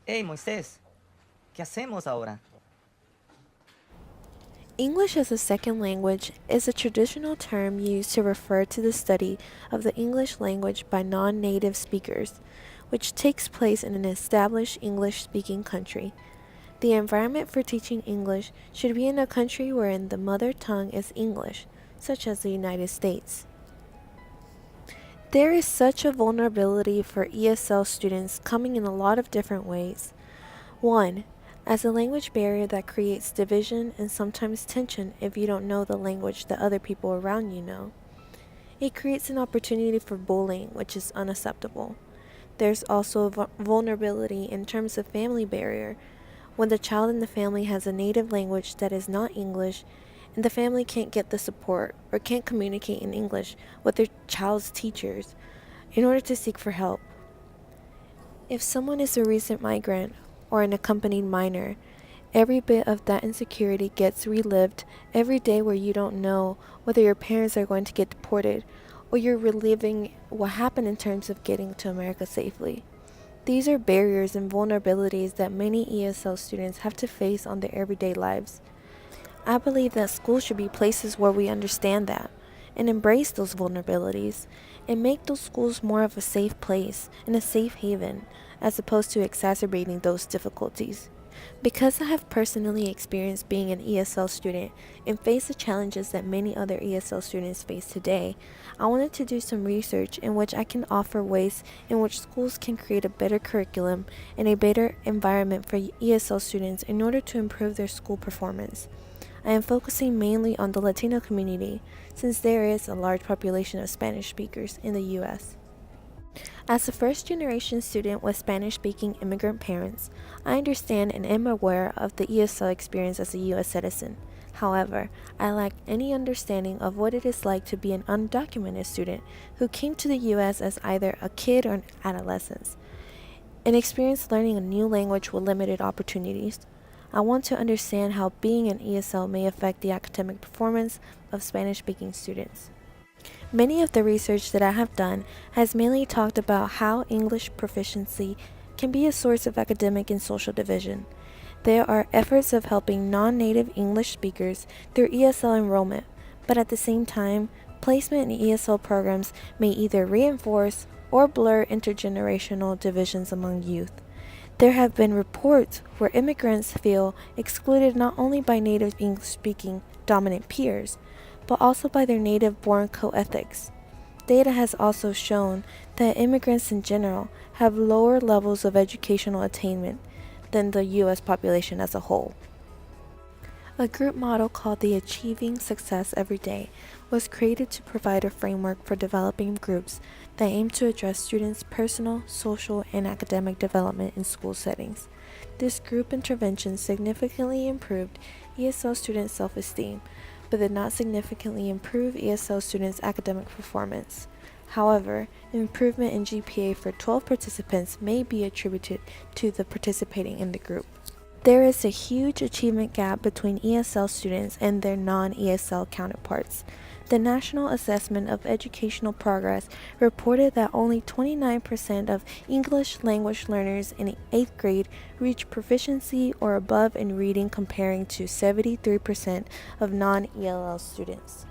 Hey, Moisés, ¿qué hacemos ahora? English as a second language is a traditional term used to refer to the study of the English language by non-native speakers, which takes place in an established English-speaking country. The environment for teaching English should be in a country wherein the mother tongue is English, such as the United States. There is such a vulnerability for ESL students coming in a lot of different ways. 1. As a language barrier that creates division and sometimes tension if you don't know the language that other people around you know. It creates an opportunity for bullying, which is unacceptable. There's also a vulnerability in terms of family barrier, when the child in the family has a native language that is not English and the family can't get the support or can't communicate in English with their child's teachers in order to seek for help. If someone is a recent migrant or an accompanied minor, every bit of that insecurity gets relived every day where you don't know whether your parents are going to get deported or you're reliving what happened in terms of getting to America safely. These are barriers and vulnerabilities that many ESL students have to face on their everyday lives. I believe that schools should be places where we understand that and embrace those vulnerabilities and make those schools more of a safe place and a safe haven as opposed to exacerbating those difficulties. Because I have personally experienced being an ESL student and face the challenges that many other ESL students face today, I wanted to do some research in which I can offer ways in which schools can create a better curriculum and a better environment for ESL students in order to improve their school performance. I am focusing mainly on the Latino community since there is a large population of Spanish speakers in the U.S. As a first generation student with Spanish speaking immigrant parents, I understand and am aware of the ESL experience as a U.S. citizen. However, I lack any understanding of what it is like to be an undocumented student who came to the U.S. as either a kid or an adolescent, and experienced learning a new language with limited opportunities. I want to understand how being an ESL may affect the academic performance of Spanish speaking students. Many of the research that I have done has mainly talked about how English proficiency can be a source of academic and social division. There are efforts of helping non-native English speakers through ESL enrollment, but at the same time, placement in ESL programs may either reinforce or blur intergenerational divisions among youth. There have been reports where immigrants feel excluded not only by native English-speaking dominant peers, but also by their native-born co-ethics. Data has also shown that immigrants in general have lower levels of educational attainment than the U.S. population as a whole. A group model called the Achieving Success Every Day was created to provide a framework for developing groups that aim to address students' personal, social, and academic development in school settings. This group intervention significantly improved ESL students' self-esteem, but did not significantly improve ESL students' academic performance. However, improvement in GPA for 12 participants may be attributed to the participating in the group. There is a huge achievement gap between ESL students and their non-ESL counterparts. The National Assessment of Educational Progress reported that only 29% of English language learners in 8th grade reach proficiency or above in reading comparing to 73% of non-ELL students.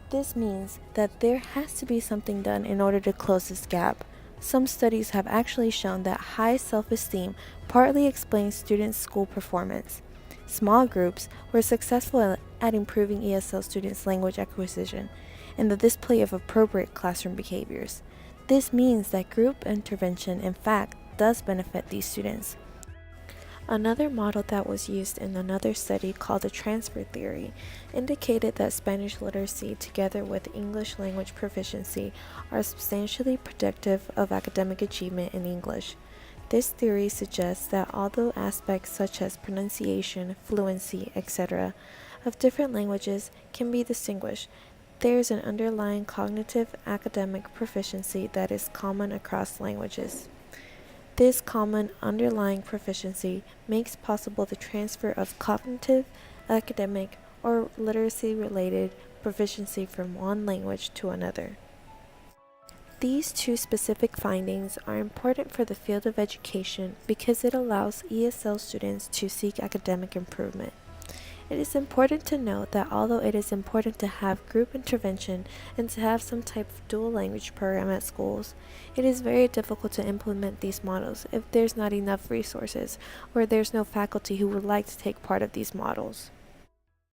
This means that there has to be something done in order to close this gap. Some studies have actually shown that high self-esteem partly explains students' school performance. Small groups were successful at improving ESL students' language acquisition and the display of appropriate classroom behaviors. This means that group intervention, in fact, does benefit these students. Another model that was used in another study called the transfer theory indicated that Spanish literacy together with English language proficiency are substantially predictive of academic achievement in English. This theory suggests that although aspects such as pronunciation, fluency, etc. of different languages can be distinguished, there is an underlying cognitive academic proficiency that is common across languages. This common underlying proficiency makes possible the transfer of cognitive, academic, or literacy-related proficiency from one language to another. These two specific findings are important for the field of education because it allows ESL students to seek academic improvement. It is important to note that although it is important to have group intervention and to have some type of dual language program at schools, it is very difficult to implement these models if there's not enough resources or there's no faculty who would like to take part of these models.